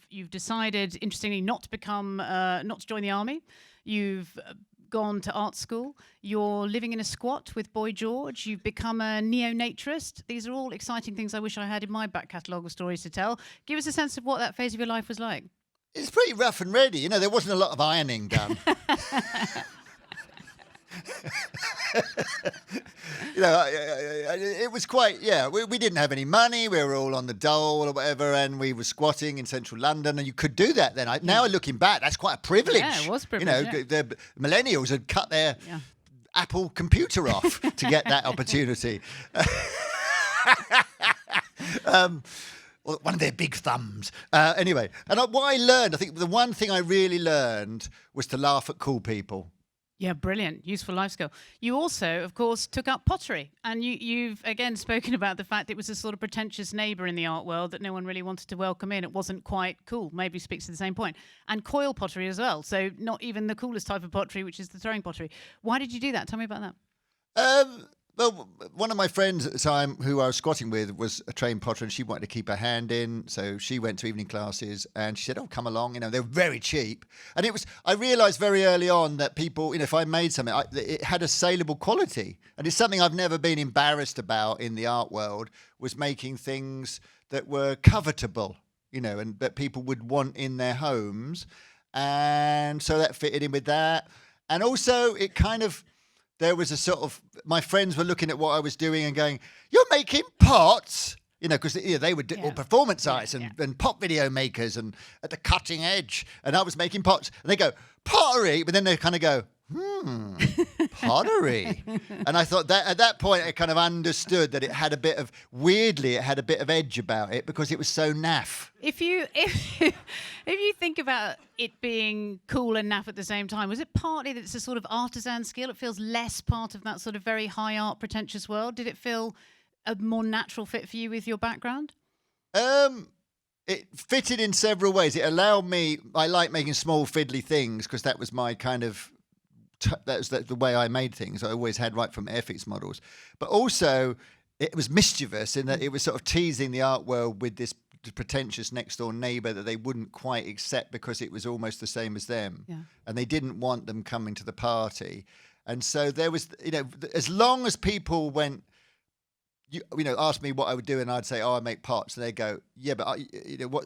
You've decided, interestingly, not to join the army. You've gone to art school. You're living in a squat with Boy George. You've become a neo-naturist. These are all exciting things I wish I had in my back catalogue of stories to tell. Give us a sense of what that phase of your life was like. It's pretty rough and ready. You know, there wasn't a lot of ironing done. You know, it was quite, we didn't have any money. We were all on the dole or whatever, and we were squatting in central London, and you could do that then. Now looking back, that's quite a privilege. Yeah, it was privilege. You know, the millennials had cut their Apple computer off to get that opportunity. One of their big thumbs. Anyway, and what I learned, I think the one thing I really learned was to laugh at cool people. Yeah, brilliant. Useful life skill. You also, of course, took up pottery. And you've, again, spoken about the fact it was a sort of pretentious neighbour in the art world that no one really wanted to welcome in. It wasn't quite cool. Maybe speaks to the same point. And coil pottery as well. So not even the coolest type of pottery, which is the throwing pottery. Why did you do that? Tell me about that. Well, one of my friends at the time who I was squatting with was a trained potter, and she wanted to keep her hand in, so she went to evening classes, and she said, "Oh, come along." You know, they were very cheap, and I realised very early on that people, you know, if I made something, it had a saleable quality, and it's something I've never been embarrassed about in the art world, was making things that were covetable, you know, and that people would want in their homes, and so that fitted in with that, and also it kind of. There was a sort of, my friends were looking at what I was doing and going, "You're making pots?" You know, because they were all performance artists and pop video makers and at the cutting edge. And I was making pots. And they go, "Pottery?" But then they kind of go, pottery. And I thought that at that point, I kind of understood that it had a bit of edge about it because it was so naff. If you think about it being cool and naff at the same time, was it partly that it's a sort of artisan skill? It feels less part of that sort of very high art, pretentious world. Did it feel a more natural fit for you with your background? It fitted in several ways. It allowed me. I like making small fiddly things because that was my kind of. That was the way I made things. I always had right from Airfix models, but also it was mischievous in that it was sort of teasing the art world with this pretentious next door neighbour that they wouldn't quite accept because it was almost the same as them, and they didn't want them coming to the party. And so there was, you know, as long as people went, you know, asked me what I would do, and I'd say, "Oh, I make pots," and they go, "Yeah, but you know what?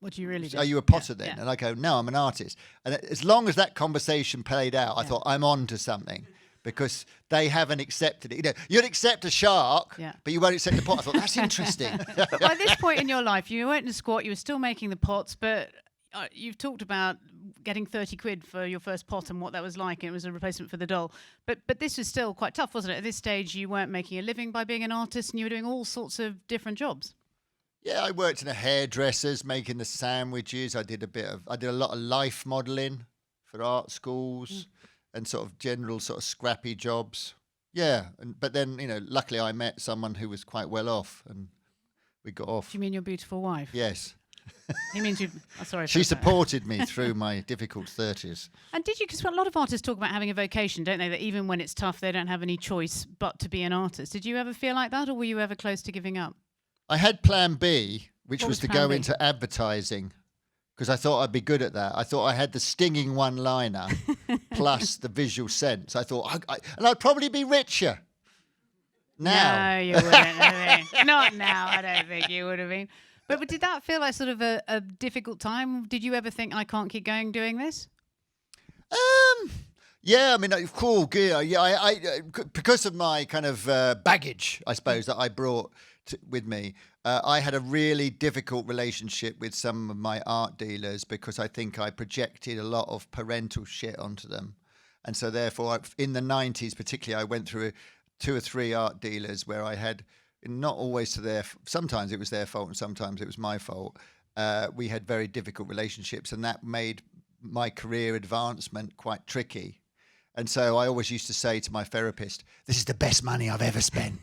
What do you really do? Are you a potter then?" And I go, "No, I'm an artist." And as long as that conversation played out, I thought I'm on to something because they haven't accepted it. You know, you'd accept a shark, but you won't accept a pot. I thought that's interesting. By this point in your life, you weren't in a squat. You were still making the pots, but you've talked about getting 30 quid for your first pot and what that was like, and it was a replacement for the doll. But this was still quite tough, wasn't it? At this stage, you weren't making a living by being an artist, and you were doing all sorts of different jobs. Yeah, I worked in a hairdresser's making the sandwiches. I did a lot of life modelling for art schools and sort of general sort of scrappy jobs. Yeah, but then, you know, luckily I met someone who was quite well off and we got off. Do you mean your beautiful wife? Yes. He means you. Oh, sorry. She supported me through my difficult 30s. And did you? Because a lot of artists talk about having a vocation, don't they? That even when it's tough, they don't have any choice but to be an artist. Did you ever feel like that, or were you ever close to giving up? I had Plan B, which was to go B? into advertising because I thought I'd be good at that. I thought I had the stinging one-liner plus the visual sense. I thought, and I'd probably be richer. Now. No, you wouldn't have been. Not now. I don't think you would have been. But did that feel like sort of a difficult time? Did you ever think, I can't keep going doing this? Yeah, I mean, cool gear. Yeah, I because of my kind of baggage, I suppose, that I brought with me, I had a really difficult relationship with some of my art dealers because I think I projected a lot of parental shit onto them. And so therefore, in the 90s particularly, I went through 2 or 3 art dealers where I had, not always sometimes it was their fault and sometimes it was my fault. We had very difficult relationships, and that made my career advancement quite tricky. And so I always used to say to my therapist, "This is the best money I've ever spent."